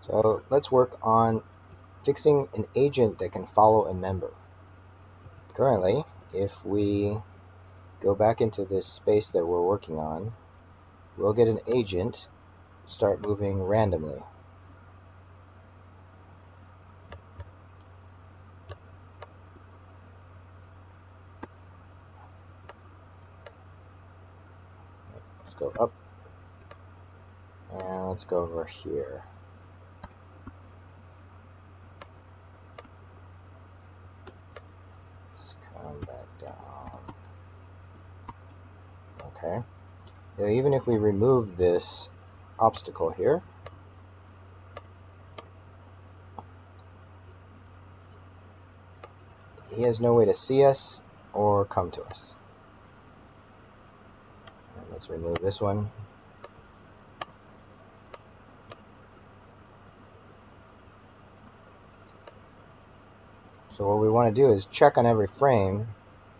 So let's work on fixing an agent that can follow a member. Currently, if we go back into this space that we're working on, we'll get an agent start moving randomly. Let's go up and let's go over here. Let's come back down. Okay. Now, even if we remove this obstacle here, he has no way to see us or come to us. Let's remove this one. So what we want to do is check on every frame.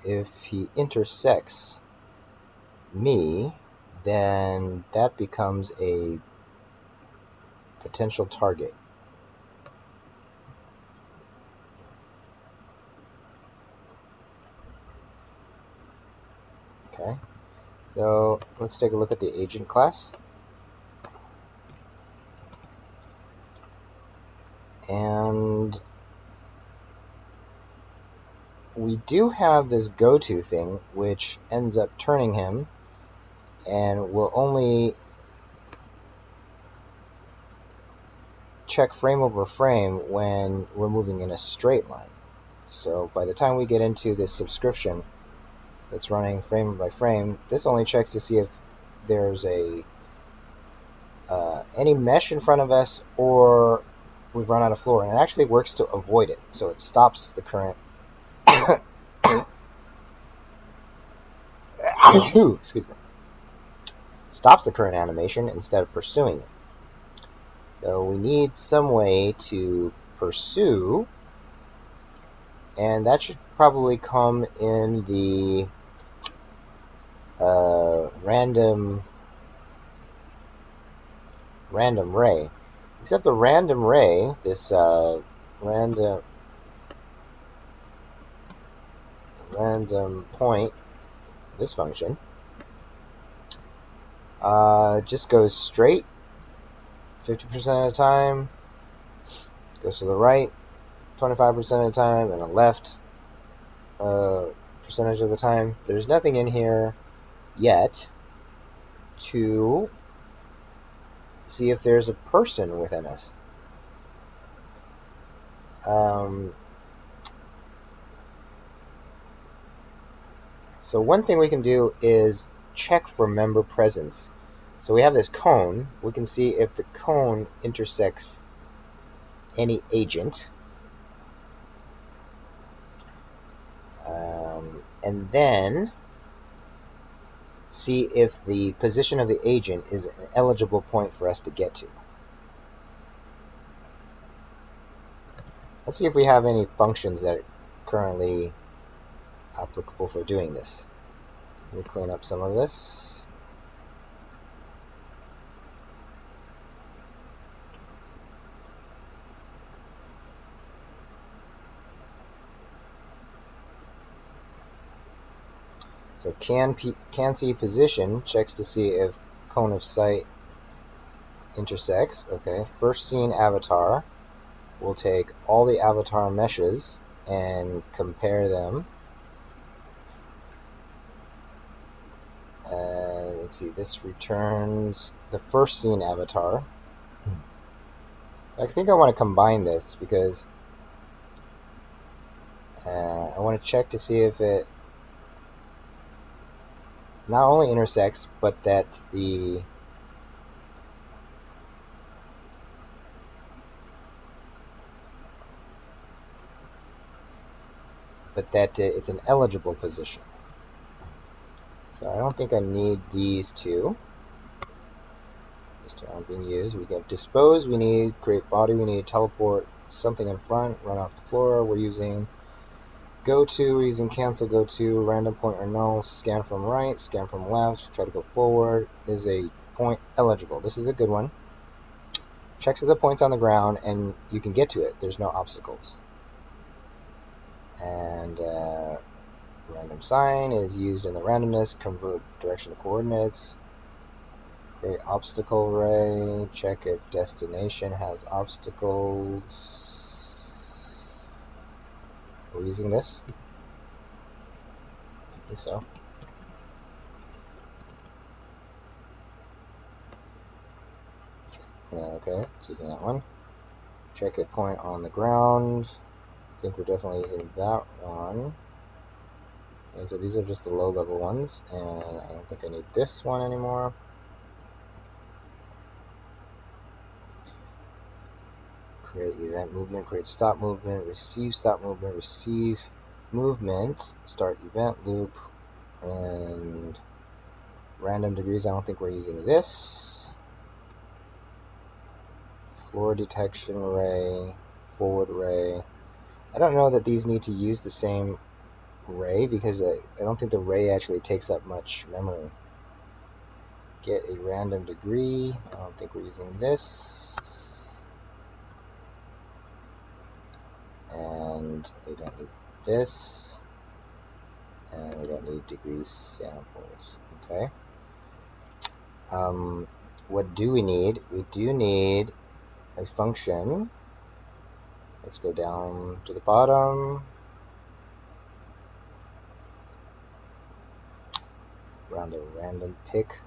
If he intersects me, then that becomes a potential target. Okay, so let's take a look at the agent class. And we do have this go-to thing, which ends up turning him and will only check frame over frame when we're moving in a straight line. So by the time we get into this subscription that's running frame by frame, this only checks to see if there's any mesh in front of us or we've run out of floor, and it actually works to avoid it. So it stops the current excuse me, stops the current animation instead of pursuing it. So we need some way to pursue, and that should probably come in the random ray. Except the random ray, this random point, this function, just goes straight 50% of the time, goes to the right 25% of the time, and the left percentage of the time. There's nothing in here yet to see if there's a person within us. So one thing we can do is check for member presence. So we have this cone. We can see if the cone intersects any agent. And then see if the position of the agent is an eligible point for us to get to. Let's see if we have any functions that are currently applicable for doing this. Let me clean up some of this. So can see position checks to see if cone of sight intersects. Okay, first seen avatar. We'll take all the avatar meshes and compare them. Let's see, this returns the first seen avatar. I think I want to combine this because I want to check to see if it not only intersects, but that it's an eligible position. So I don't think I need these two. These two aren't being used. We have dispose, we need create body, we need teleport something in front, run off the floor. We're using go to, we're using cancel go to, random point or null, scan from right, scan from left, try to go forward, is a point eligible. This is a good one. checks the points on the ground, and you can get to it. There's no obstacles. And random sign is used in the randomness, convert direction to coordinates. Create obstacle array, check if destination has obstacles. Are we using this? I think so. Okay, it's using that one. Check a point on the ground. I think we're definitely using that one. Okay, so these are just the low level ones, and I don't think I need this one anymore. Create event movement, create stop movement, receive stop movement, receive movement, start event loop, and random degrees. I don't think we're using this. Floor detection array, forward array. I don't know that these need to use the same array because I don't think the array actually takes that much memory. Get a random degree. I don't think we're using this. And we don't need this. And we don't need degree samples. Okay. What do we need? We do need a function. Let's go down to the bottom. Around a random pick.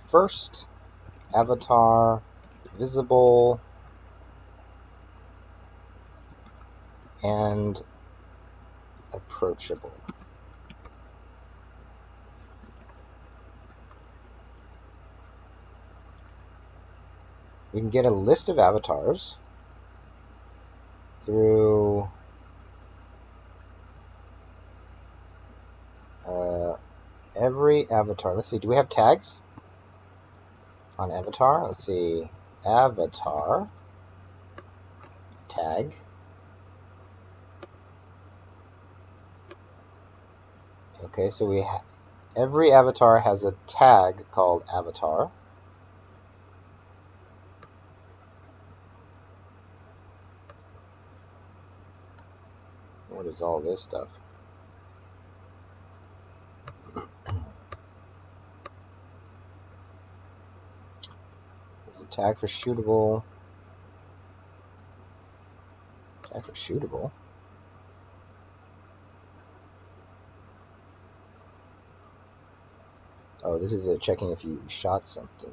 First, avatar visible and approachable. We can get a list of avatars through every avatar. Let's see, do we have tags on avatar? Let's see, avatar tag. Okay, so every avatar has a tag called avatar. What is all this stuff? There's a tag for shootable. Tag for shootable? Oh, this is checking if you shot something.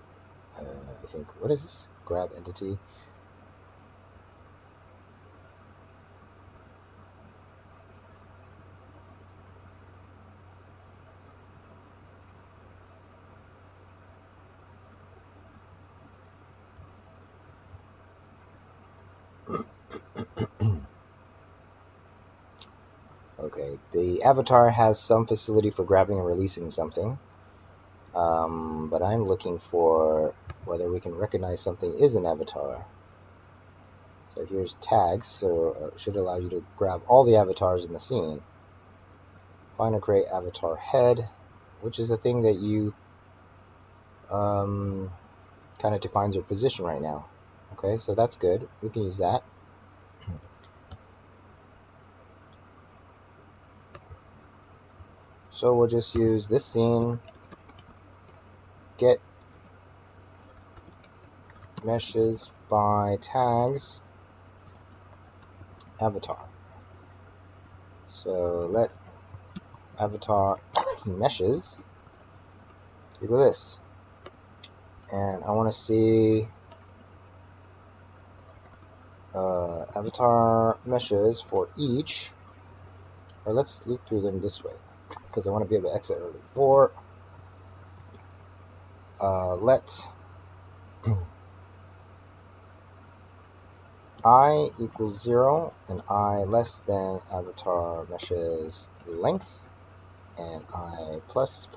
I think. What is this? Grab entity. Okay, the avatar has some facility for grabbing and releasing something. But I'm looking for whether we can recognize something is an avatar. So here's tags, so it should allow you to grab all the avatars in the scene. Find and create avatar head, which is a thing that you kind of defines your position right now. Okay, so that's good. We can use that. So we'll just use this scene, get meshes by tags avatar. So let avatar meshes equal this. And I want to see avatar meshes for each, or let's loop through them this way because I want to be able to exit early. For let I equals 0 and I less than avatar meshes length, and I plus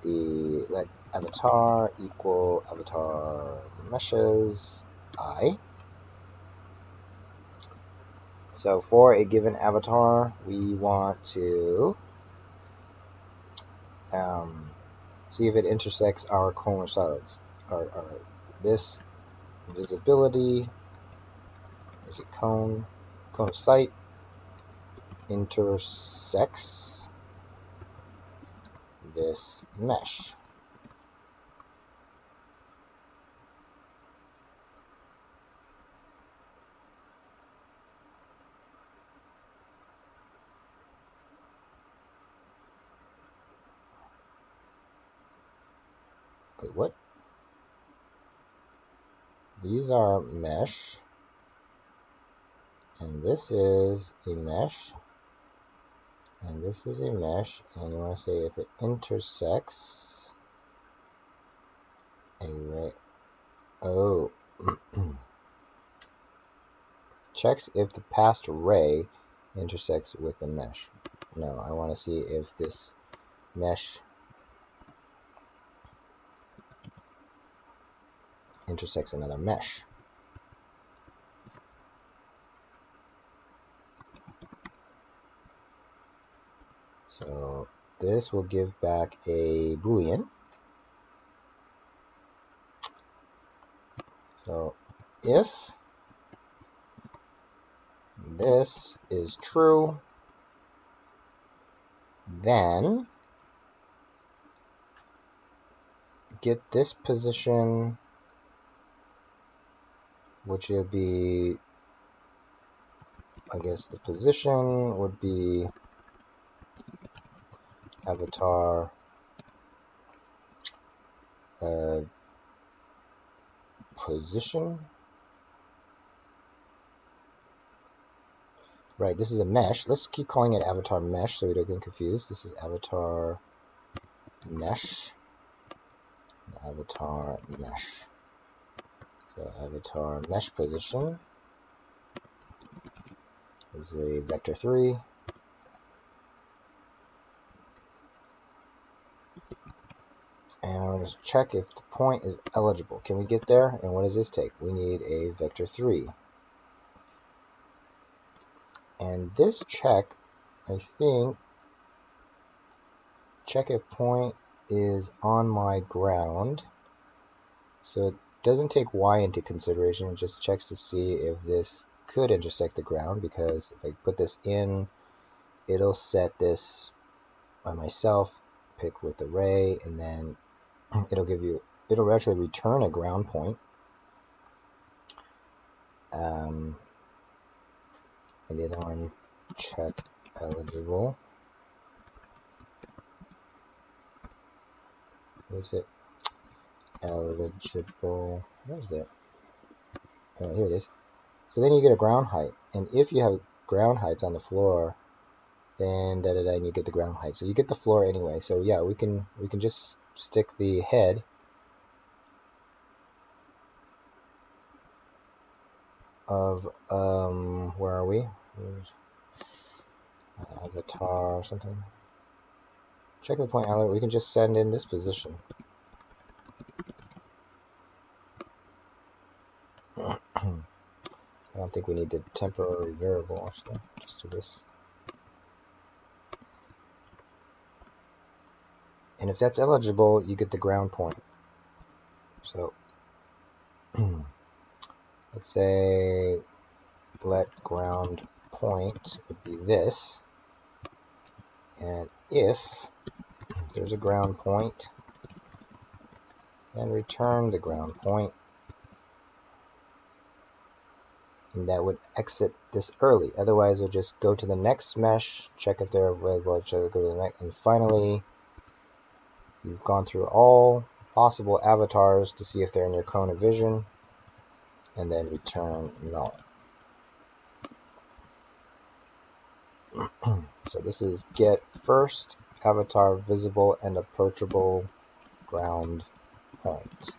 let avatar equal avatar meshes I. So for a given avatar, we want to see if it intersects our cone of silence. This visibility, there's a cone of sight, intersects this mesh. Wait, what? These are mesh, and this is a mesh, and this is a mesh, and you want to say if it intersects a ray. Oh. Checks if the passed ray intersects with the mesh. No, I want to see if this mesh intersects another mesh. So this will give back a Boolean. So if this is true, then get this position, which would be, I guess the position would be avatar position. Right, this is a mesh. Let's keep calling it avatar mesh so we don't get confused. This is avatar mesh. Avatar mesh. So avatar mesh position is a vector 3. And I'm going to check if the point is eligible. Can we get there? And what does this take? We need a vector 3. And this check, I think, check if point is on my ground. So it doesn't take y into consideration. It just checks to see if this could intersect the ground, because if I put this in, it'll set this by myself, pick with the ray, and then it'll actually return a ground point. And the other one, check eligible. What is it? Eligible. Where is it? Oh, here it is. So then you get a ground height, and if you have ground heights on the floor, then and you get the ground height. So you get the floor anyway. So yeah, we can just stick the head of where are we? Avatar or something. Check the point element. We can just send in this position. I don't think we need the temporary variable actually. Just do this. And if that's eligible, you get the ground point. So let's say let ground point would be this. And if there's a ground point, then return the ground point. And that would exit this early. Otherwise, we'll just go to the next mesh, check if they're available, go to the next, and finally, you've gone through all possible avatars to see if they're in your cone of vision, and then return null. So this is get first avatar visible and approachable ground point.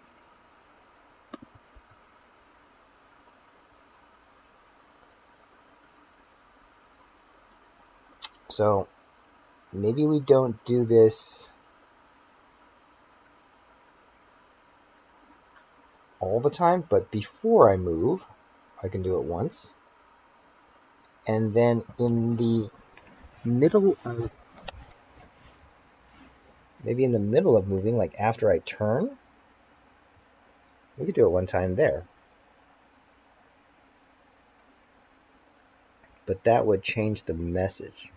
So maybe we don't do this all the time, but before I move, I can do it once. And then in the middle of, maybe in the middle of moving, like after I turn, we could do it one time there. But that would change the message.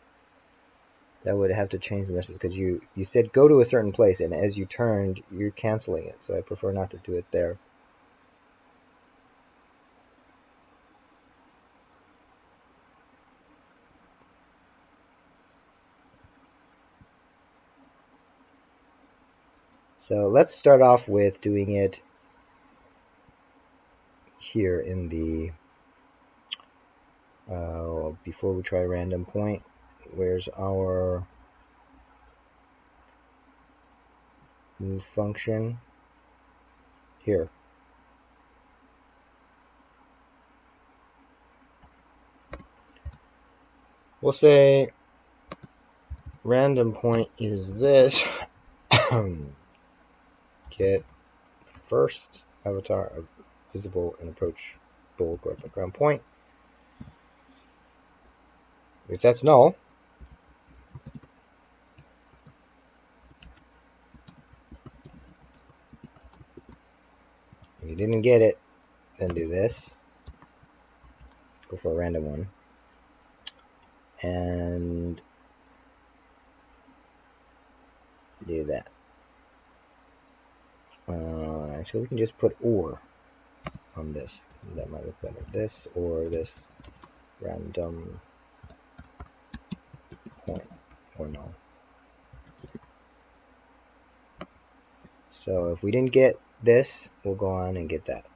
That would have to change the message because you said go to a certain place, and as you turned, you're canceling it. So I prefer not to do it there. So let's start off with doing it here in the, before we try random point, where's our move function? Here. We'll say random point is this. Get first avatar of visible and approachable background point. If that's null, if you didn't get it, then do this. Go for a random one. And do that. Actually, we can just put or on this. That might look better. This or this random point or null. So if we didn't get this, we'll go on and get that.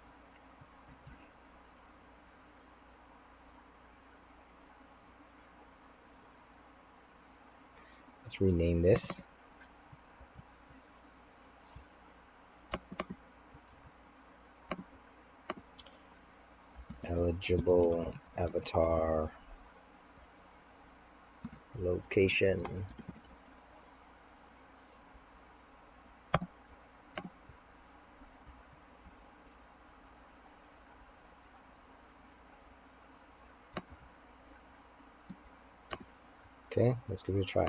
Let's rename this. Eligible avatar location. Okay, let's give it a try.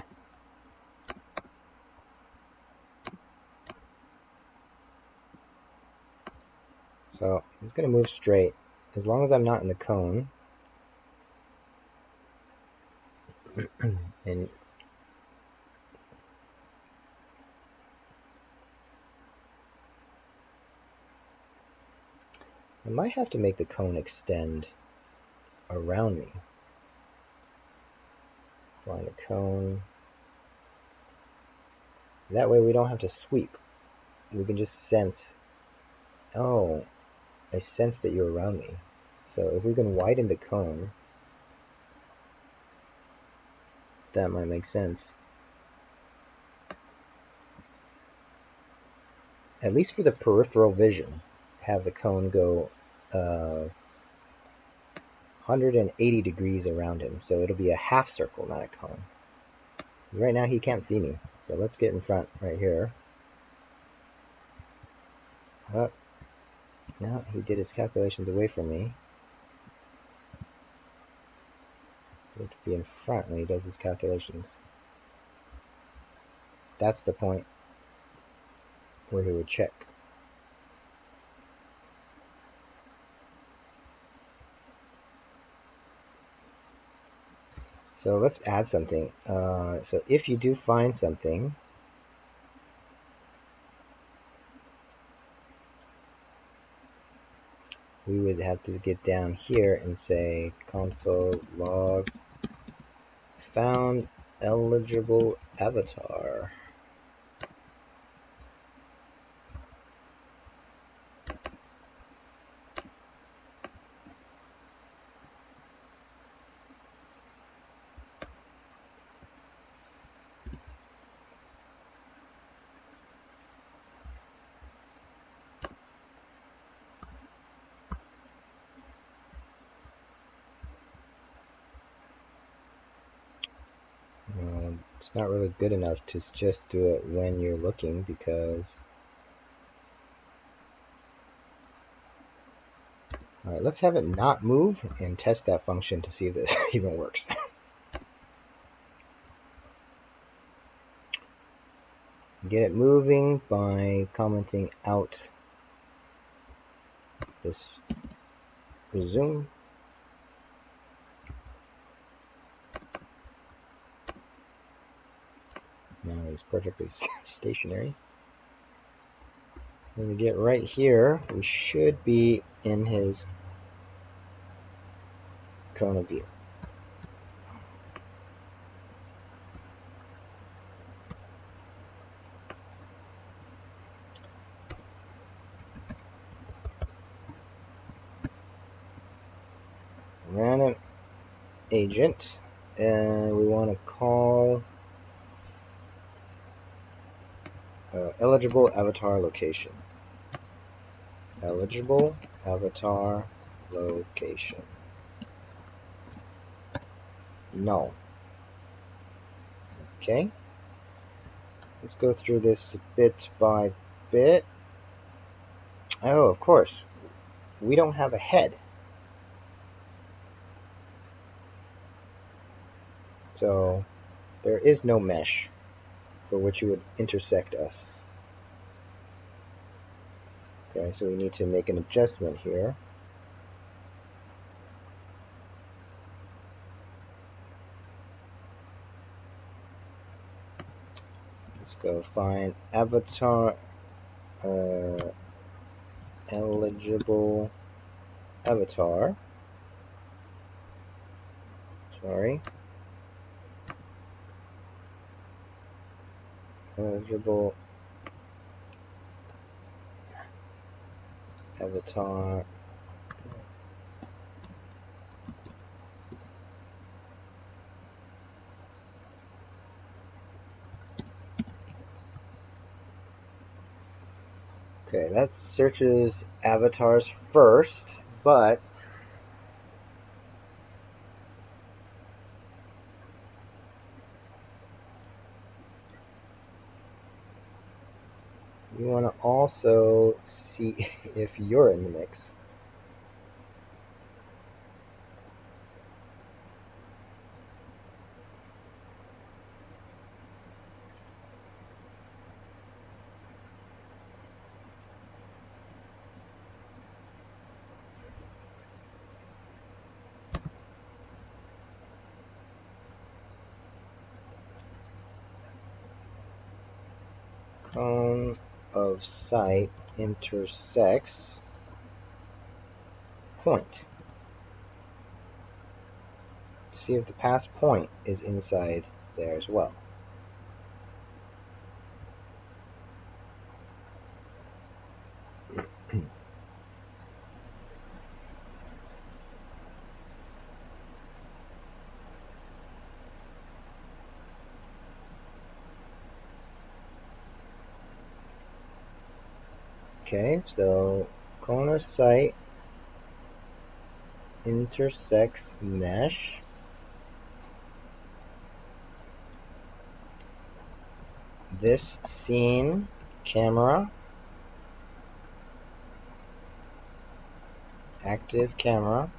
So it's going to move straight. As long as I'm not in the cone, and I might have to make the cone extend around me. Find a cone. That way we don't have to sweep. We can just sense, oh, I sense that you're around me. So if we can widen the cone, that might make sense. At least for the peripheral vision, have the cone go 180 degrees around him. So it'll be a half circle, not a cone. Right now he can't see me. So let's get in front right here. Oh, no, he did his calculations away from me. He have to be in front when he does his calculations. That's the point where he would check. So let's add something. So if you do find something, we would have to get down here and say console log found eligible avatar. It's not really good enough to just do it when you're looking, because Alright, let's have it not move and test that function to see if this even works. Get it moving by commenting out this resume. Now he's perfectly stationary. When we get right here, we should be in his cone of view. Random agent, and we want to call eligible avatar location. Eligible avatar location. Null. Okay. Let's go through this bit by bit. Oh, of course. We don't have a head. So there is no mesh for which you would intersect us. Okay, so we need to make an adjustment here. Let's go find avatar eligible avatar. Sorry. Eligible avatar. Okay, that searches avatars first, but you want to also see if you're in the mix. Cone of sight intersects point. See if the past point is inside there as well. Okay, so cone of sight intersects mesh. This scene camera, active camera,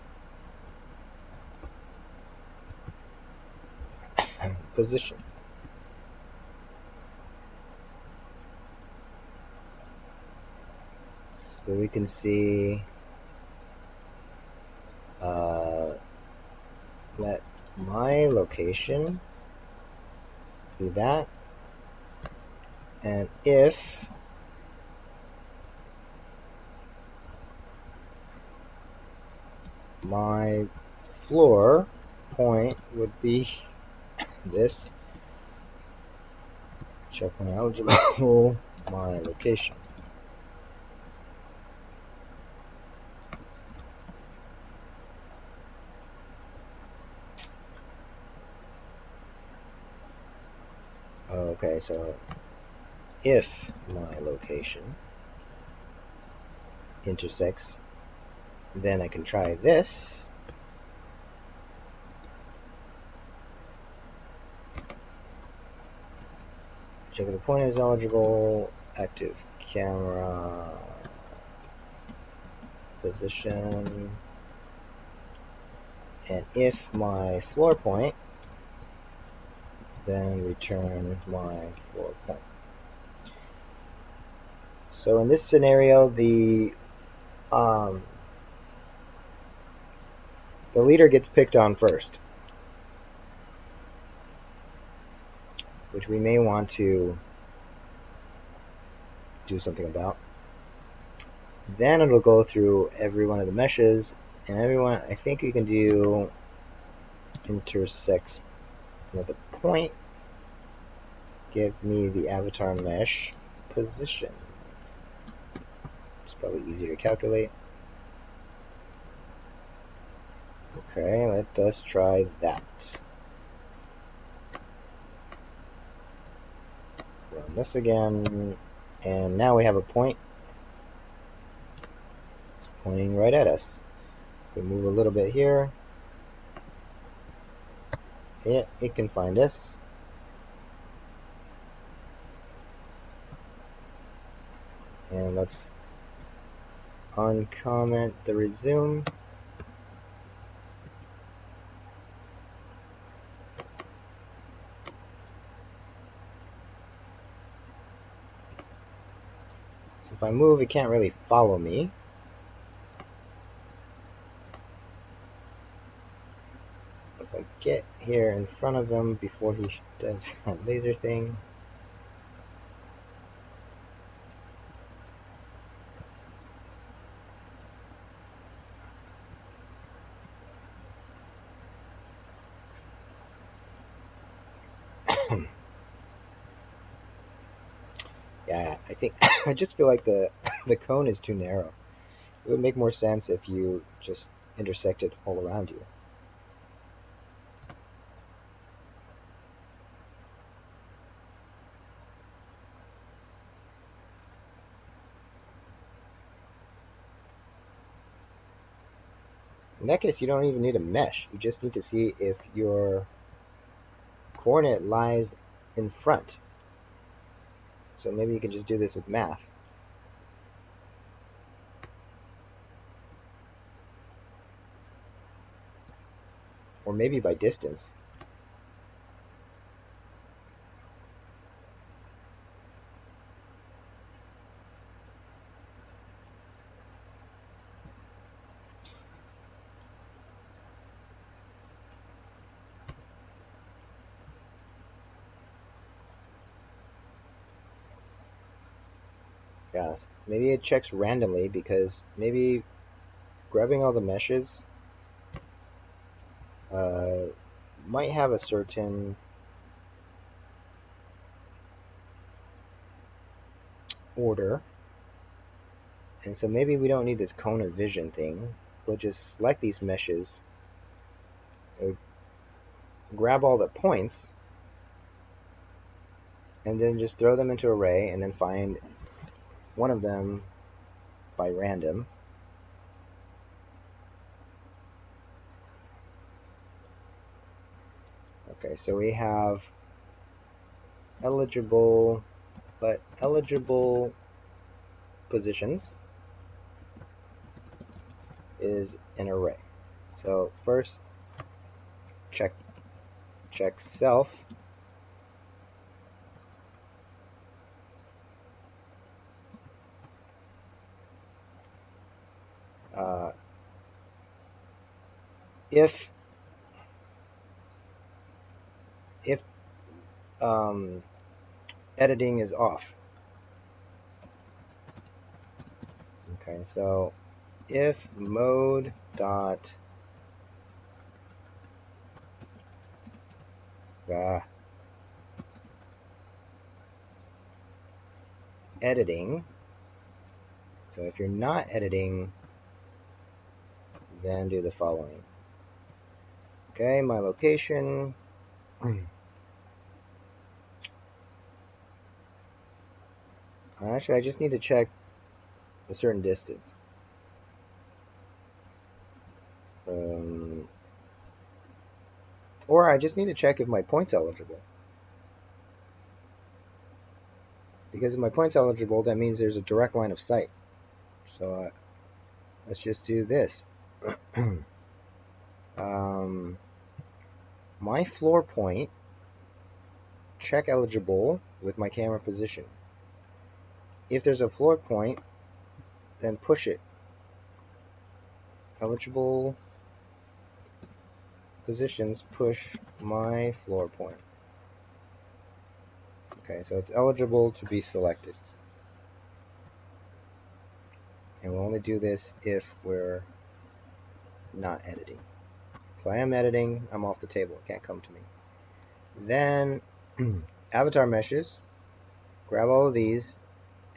position. So we can see let my location be that, and if my floor point would be this, check my eligible, my location. Okay, so if my location intersects, then I can try this. Check if the point is eligible, active camera, position, and if my floor point, then return my floor point. So in this scenario, the leader gets picked on first, which we may want to do something about. Then it'll go through every one of the meshes, and everyone, I think we can do intersects with a point. Give me the avatar mesh position. It's probably easier to calculate. Okay, let us try that. Run this again, and now we have a point. It's pointing right at us. We move a little bit here. It can find us. And let's uncomment the resume. So if I move, it can't really follow me. If I get here in front of him before he does that laser thing. Yeah, I think I just feel like the cone is too narrow. It would make more sense if you just intersected all around you. In that case, you don't even need a mesh. You just need to see if your coordinate lies in front. So maybe you can just do this with math. Or maybe by distance. Yeah, maybe it checks randomly because maybe grabbing all the meshes might have a certain order. And so maybe we don't need this cone of vision thing. We'll just select these meshes, grab all the points, and then just throw them into array and then find one of them by random. Okay, so we have eligible positions is an array. So first check self. If editing is off. Okay, so if mode dot editing. So if you're not editing, then do the following. Okay, my location. Actually, I just need to check a certain distance. Or I just need to check if my point's eligible. Because if my point's eligible, that means there's a direct line of sight. So let's just do this. My floor point, check eligible with my camera position. If there's a floor point, then push it. Eligible positions, push my floor point. Okay, so it's eligible to be selected. And we'll only do this if we're not editing. If I am editing, I'm off the table. It can't come to me. Then avatar meshes, grab all of these,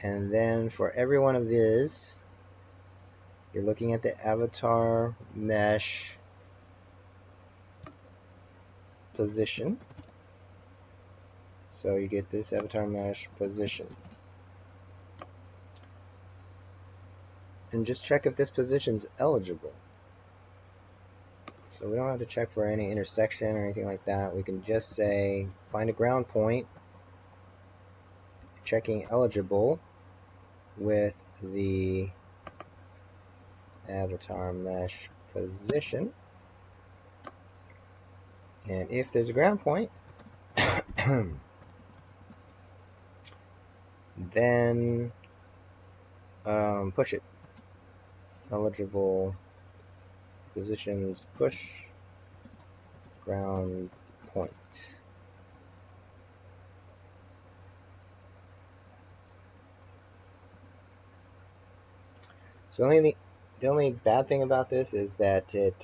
and then for every one of these, you're looking at the avatar mesh position. So you get this avatar mesh position. And just check if this position's eligible. So we don't have to check for any intersection or anything like that. We can just say find a ground point, checking eligible with the avatar mesh position. And if there's a ground point, then push it. Eligible positions, push ground point. So the only bad thing about this is that it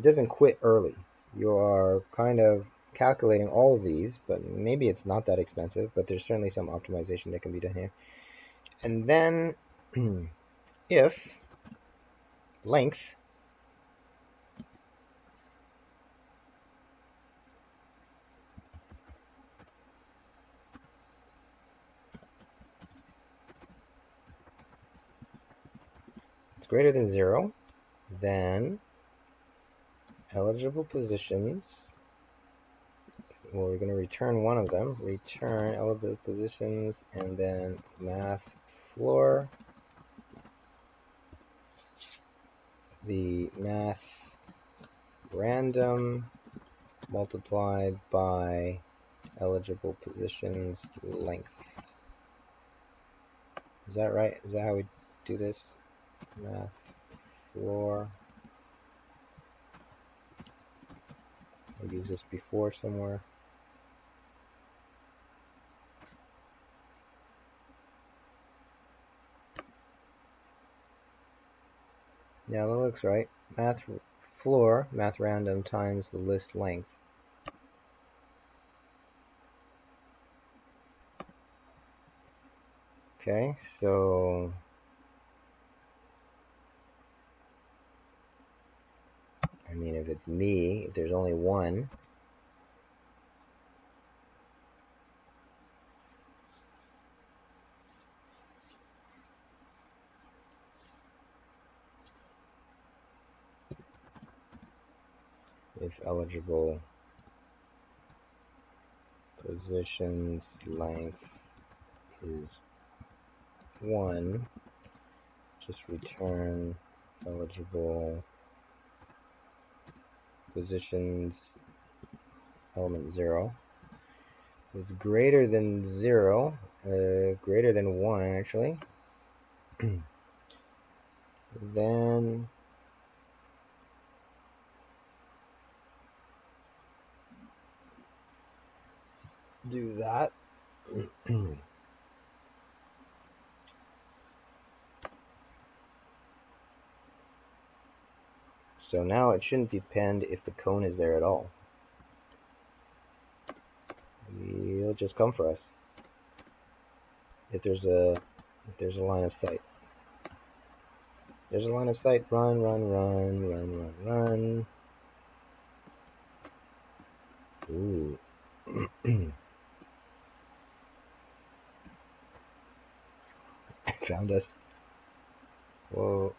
doesn't quit early. You are kind of calculating all of these, but maybe it's not that expensive, but there's certainly some optimization that can be done here. And then if length is greater than 0, then eligible positions, well, we're going to return one of them, return eligible positions, and then math floor, the math random multiplied by eligible positions length. Is that right? Is that how we do this? Math floor. I used this before somewhere. Yeah, that looks right. Math floor, math random times the list length. Okay, so I mean, if it's me, if there's only one, if eligible positions length is 1, just return eligible positions element 0. If it's greater than 0, greater than 1 actually, then do that. So now it shouldn't be penned if the cone is there at all. It'll just come for us if there's a line of sight. There's a line of sight. Run, run, run, run, run, run. Ooh. Found us. Whoa.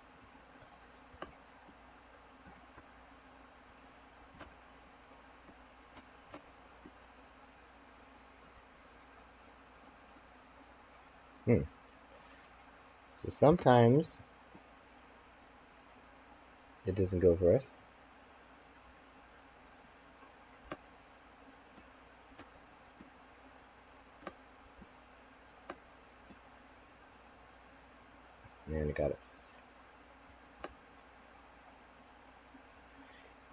So So sometimes it doesn't go for us. And it got us.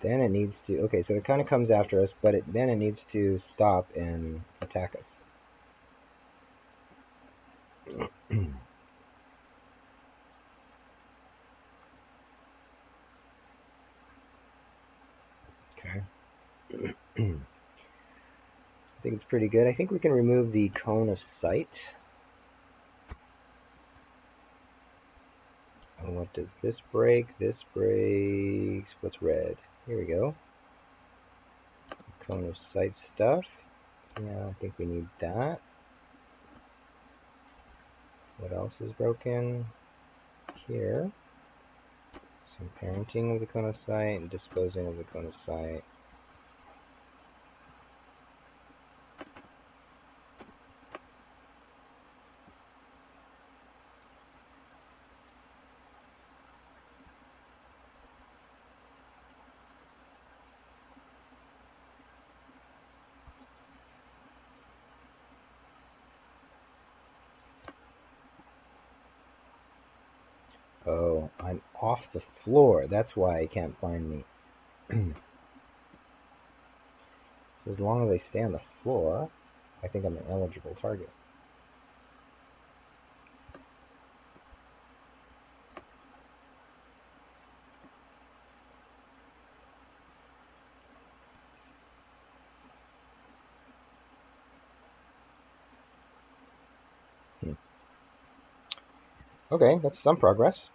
Then it needs to, okay, so it kind of comes after us, but then it needs to stop and attack us. Okay. I think it's pretty good. I think we can remove the cone of sight. And what does this break? This breaks, what's red? Here we go. Cone of sight stuff. Yeah, I think we need that. What else is broken? Here. Some parenting of the cone of sight and disposing of the cone of sight. Oh, I'm off the floor. That's why I can't find me. So as long as I stay on the floor, I think I'm an eligible target. Okay, that's some progress.